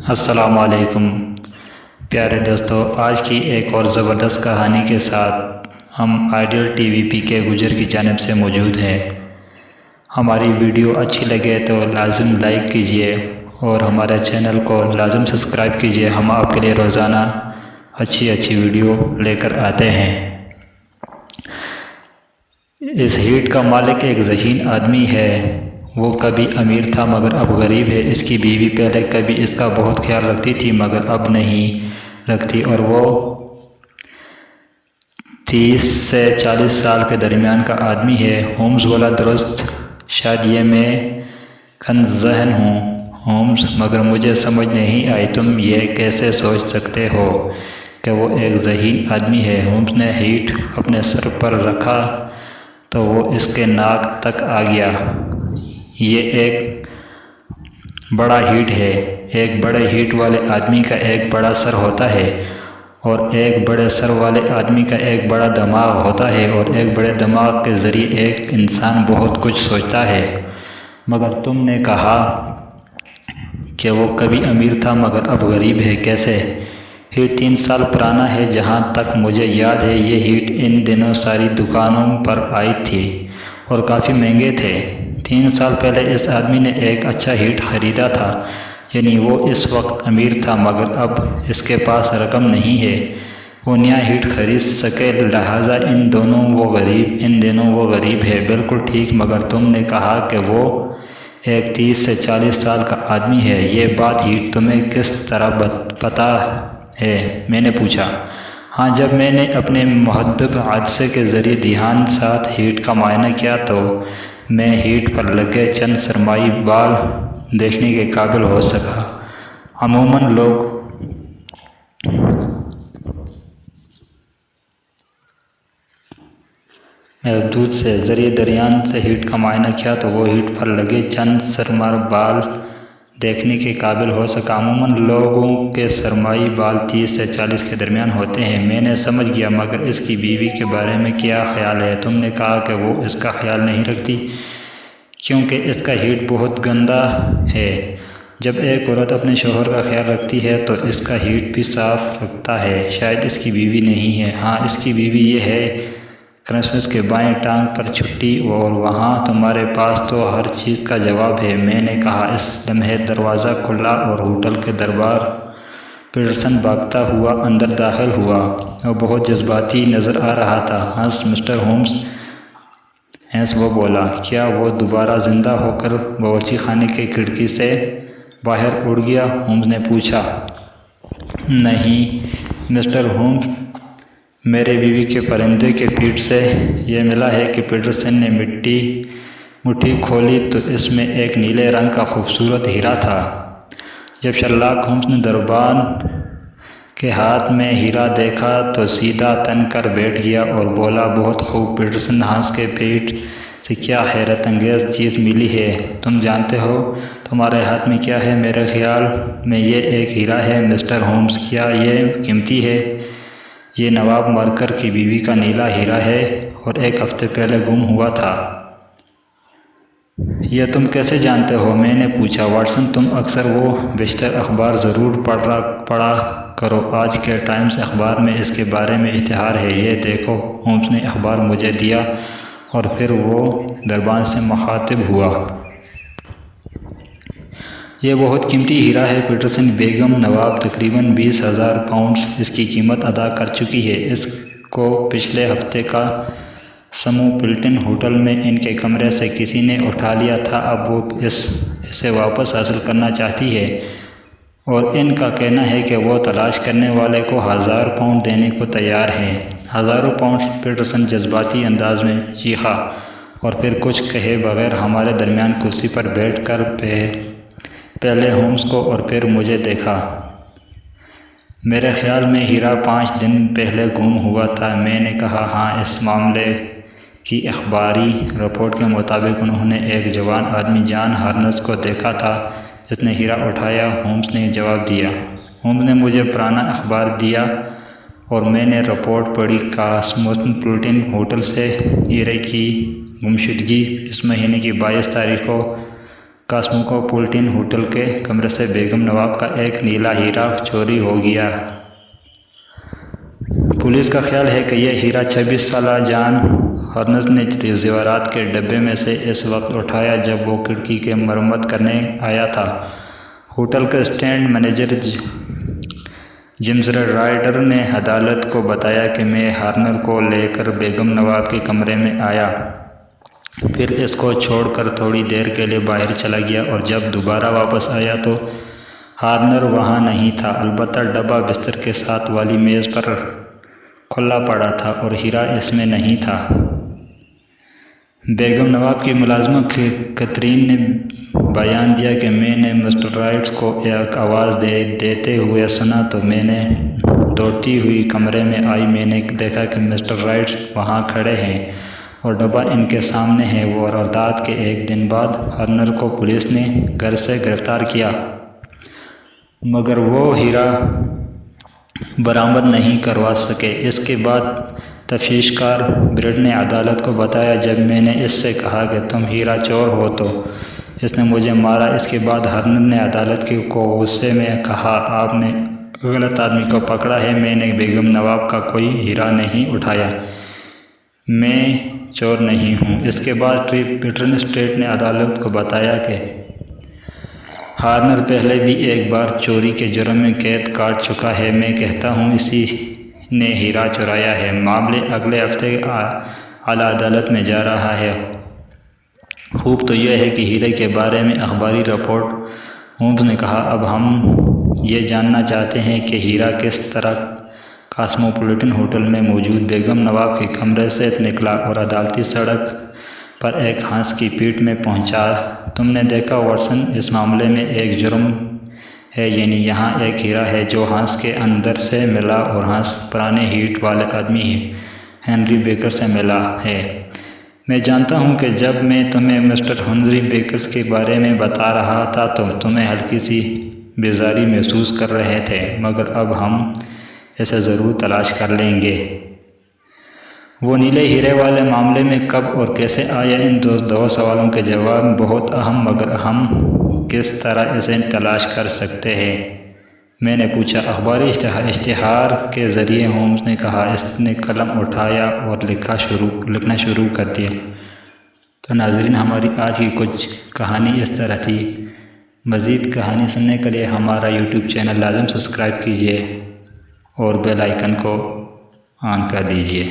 السلام علیکم پیارے دوستو، آج کی ایک اور زبردست کہانی کے ساتھ ہم آئیڈیل ٹی وی پی کے گجر کی جانب سے موجود ہیں۔ ہماری ویڈیو اچھی لگے تو لازم لائک کیجئے اور ہمارے چینل کو لازم سبسکرائب کیجئے۔ ہم آپ کے لیے روزانہ اچھی ویڈیو لے کر آتے ہیں۔ اس ہیٹ کا مالک ایک ذہین آدمی ہے۔ وہ کبھی امیر تھا مگر اب غریب ہے۔ اس کی بیوی پہلے کبھی اس کا بہت خیال رکھتی تھی مگر اب نہیں رکھتی، اور وہ 30 سے 40 سال کے درمیان کا آدمی ہے۔ ہومز بولا، درست، شاید یہ میں کند ذہن ہوں ہومز، مگر مجھے سمجھ نہیں آئی تم یہ کیسے سوچ سکتے ہو کہ وہ ایک ذہین آدمی ہے۔ ہومز نے ہیٹ اپنے سر پر رکھا تو وہ اس کے ناک تک آ گیا۔ یہ ایک بڑا ہیٹ ہے۔ ایک بڑے ہیٹ والے آدمی کا ایک بڑا سر ہوتا ہے، اور ایک بڑے سر والے آدمی کا ایک بڑا دماغ ہوتا ہے، اور ایک بڑے دماغ کے ذریعے ایک انسان بہت کچھ سوچتا ہے۔ مگر تم نے کہا کہ وہ کبھی امیر تھا مگر اب غریب ہے، کیسے؟ ہیٹ 3 سال پرانا ہے۔ جہاں تک مجھے یاد ہے یہ ہیٹ ان دنوں ساری دکانوں پر آئی تھی اور کافی مہنگے تھے۔ 3 سال پہلے اس آدمی نے ایک اچھا ہیٹ خریدا تھا، یعنی وہ اس وقت امیر تھا مگر اب اس کے پاس رقم نہیں ہے وہ نیا ہیٹ خرید سکے، لہٰذا ان دنوں وہ غریب ہے۔ بالکل ٹھیک، مگر تم نے کہا کہ وہ ایک 30 سے 40 سال کا آدمی ہے۔ یہ بات ہیٹ تمہیں کس طرح پتہ ہے؟ میں نے پوچھا۔ ہاں، جب میں نے اپنے محدب عدسے کے ذریعے دھیان ساتھ ہیٹ کا معائنہ کیا تو میں ہیٹ پر لگے چند سرمائی بال دیکھنے کے قابل ہو سکا۔ عموماً لوگ محدود سے ذریعے دریان سے ہیٹ کا معائنہ کیا تو وہ ہیٹ پر لگے چند سرمائی بال دیکھنے کے قابل ہو سکا۔ عموماً لوگوں کے سرمائی بال 30 سے 40 کے درمیان ہوتے ہیں۔ میں نے سمجھ گیا، مگر اس کی بیوی کے بارے میں کیا خیال ہے؟ تم نے کہا کہ وہ اس کا خیال نہیں رکھتی کیونکہ اس کا ہیٹ بہت گندا ہے۔ جب ایک عورت اپنے شوہر کا خیال رکھتی ہے تو اس کا ہیٹ بھی صاف رکھتا ہے۔ شاید اس کی بیوی نہیں ہے۔ ہاں، اس کی بیوی یہ ہے۔ کرسمس کے بائیں ٹانگ پر چھٹی، اور وہاں تمہارے پاس تو ہر چیز کا جواب ہے، میں نے کہا۔ اس لمحے دروازہ کھلا اور ہوٹل کے دربار پیٹرسن بھاگتا ہوا اندر داخل ہوا۔ وہ بہت جذباتی نظر آ رہا تھا۔ ہنس مسٹر ہومز، ہنس، وہ بولا۔ کیا وہ دوبارہ زندہ ہو کر باورچی خانے کی کھڑکی سے باہر اڑ گیا؟ ہومز نے پوچھا۔ نہیں مسٹر ہومز، میرے بیوی کے پرندے کے پیٹ سے یہ ملا ہے کہ پیٹرسن نے مٹھی کھولی تو اس میں ایک نیلے رنگ کا خوبصورت ہیرا تھا۔ جب شرلاک ہومز نے دربان کے ہاتھ میں ہیرا دیکھا تو سیدھا تن کر بیٹھ گیا اور بولا، بہت خوب۔ پیٹرسن ہنس کے پیٹ سے کیا حیرت انگیز چیز ملی ہے؟ تم جانتے ہو تمہارے ہاتھ میں کیا ہے؟ میرے خیال میں یہ ایک ہیرا ہے مسٹر ہومز۔ کیا یہ قیمتی ہے؟ یہ نواب مارکر کی بیوی کا نیلا ہیرا ہے اور 1 ہفتے پہلے گم ہوا تھا۔ یہ تم کیسے جانتے ہو؟ میں نے پوچھا۔ واٹسن، تم اکثر و بیشتر اخبار ضرور پڑھا کرو۔ آج کے ٹائمز اخبار میں اس کے بارے میں اشتہار ہے، یہ دیکھو۔ ہومز نے اخبار مجھے دیا اور پھر وہ دربان سے مخاطب ہوا۔ یہ بہت قیمتی ہیرا ہے پیٹرسن بیگم، نواب تقریباً 20,000 پاؤنڈز اس کی قیمت ادا کر چکی ہے۔ اس کو پچھلے ہفتے کا سمو پلٹن ہوٹل میں ان کے کمرے سے کسی نے اٹھا لیا تھا۔ اب وہ اسے واپس حاصل کرنا چاہتی ہے، اور ان کا کہنا ہے کہ وہ تلاش کرنے والے کو 1000 پاؤنڈ دینے کو تیار ہیں۔ 1000 پاؤنڈ! پیٹرسن جذباتی انداز میں چیخا، اور پھر کچھ کہے بغیر ہمارے درمیان کرسی پر بیٹھ کر پہلے ہومز کو اور پھر مجھے دیکھا۔ میرے خیال میں ہیرا 5 دن پہلے گم ہوا تھا، میں نے کہا۔ ہاں، اس معاملے کی اخباری رپورٹ کے مطابق انہوں نے ایک جوان آدمی جان ہارنس کو دیکھا تھا جس نے ہیرا اٹھایا، ہومز نے جواب دیا۔ ہومز نے مجھے پرانا اخبار دیا اور میں نے رپورٹ پڑھی۔ سمو پلٹن ہوٹل سے ہیرے کی گمشدگی اس مہینے کی 22 تاریخ کو کاسموپولیٹن ہوٹل کے کمرے سے بیگم نواب کا ایک نیلا ہیرا چوری ہو گیا۔ پولیس کا خیال ہے کہ یہ ہیرا 26 سالہ جان ہارنس نے زیورات کے ڈبے میں سے اس وقت اٹھایا جب وہ کھڑکی کی مرمت کرنے آیا تھا۔ ہوٹل کے اسٹینڈ مینیجر جیمز رائڈر نے عدالت کو بتایا کہ میں ہارنر کو لے کر بیگم نواب کے کمرے میں آیا، پھر اس کو چھوڑ کر تھوڑی دیر کے لیے باہر چلا گیا اور جب دوبارہ واپس آیا تو ہارنر وہاں نہیں تھا، البتہ ڈبہ بستر کے ساتھ والی میز پر کھلا پڑا تھا اور ہیرا اس میں نہیں تھا۔ بیگم نواب کی ملازمہ کیتھرین نے بیان دیا کہ میں نے مسٹر رائٹس کو ایک آواز دیتے ہوئے سنا تو میں نے دوڑتی ہوئی کمرے میں آئی۔ میں نے دیکھا کہ مسٹر رائٹس وہاں کھڑے ہیں اور ڈبہ ان کے سامنے ہے۔ وہ واردات کے ایک دن بعد ہارنر کو پولیس نے گھر سے گرفتار کیا، مگر وہ ہیرا برآمد نہیں کروا سکے۔ اس کے بعد تفتیش کار بریڈ نے عدالت کو بتایا، جب میں نے اس سے کہا کہ تم ہیرا چور ہو تو اس نے مجھے مارا۔ اس کے بعد ہارنر نے عدالت کو غصے میں کہا، آپ نے غلط آدمی کو پکڑا ہے، میں نے بیگم نواب کا کوئی ہیرا نہیں اٹھایا، میں چور نہیں ہوں۔ اس کے بعد پیٹرن اسٹریٹ نے عدالت کو بتایا کہ ہارنر پہلے بھی ایک بار چوری کے جرم میں قید کاٹ چکا ہے، میں کہتا ہوں اسی نے ہیرا چرایا ہے۔ معاملہ اگلے ہفتے اعلیٰ عدالت میں جا رہا ہے۔ خوب تو یہ ہے کہ ہیرے کے بارے میں اخباری رپورٹ، ہومز نے کہا، اب ہم یہ جاننا چاہتے ہیں کہ ہیرا کس طرح کاسموپولیٹن ہوٹل میں موجود بیگم نواب کے کمرے سے نکلا اور عدالتی سڑک پر ایک ہانس کی پیٹھ میں پہنچا۔ تم نے دیکھا واٹسن، اس معاملے میں ایک جرم ہے، یعنی یہاں ایک ہیرا ہے جو ہانس کے اندر سے ملا اور ہانس پرانے ہیٹ والے آدمی ہنری بیکر سے ملا ہے۔ میں جانتا ہوں کہ جب میں تمہیں مسٹر ہنری بیکر کے بارے میں بتا رہا تھا تو تمہیں ہلکی سی بیزاری محسوس کر رہے تھے، مگر اب ہم اسے ضرور تلاش کر لیں گے۔ وہ نیلے ہیرے والے معاملے میں کب اور کیسے آیا، ان دو سوالوں کے جواب بہت اہم، مگر ہم کس طرح اسے تلاش کر سکتے ہیں؟ میں نے پوچھا۔ اخباری اشتہار کے ذریعے، ہومز نے کہا۔ اس نے قلم اٹھایا اور لکھنا شروع کر دیا۔ تو ناظرین، ہماری آج کی کچھ کہانی اس طرح تھی۔ مزید کہانی سننے کے لیے ہمارا یوٹیوب چینل لازم سبسکرائب کیجیے اور بیل آئیکن کو آن کر دیجیے۔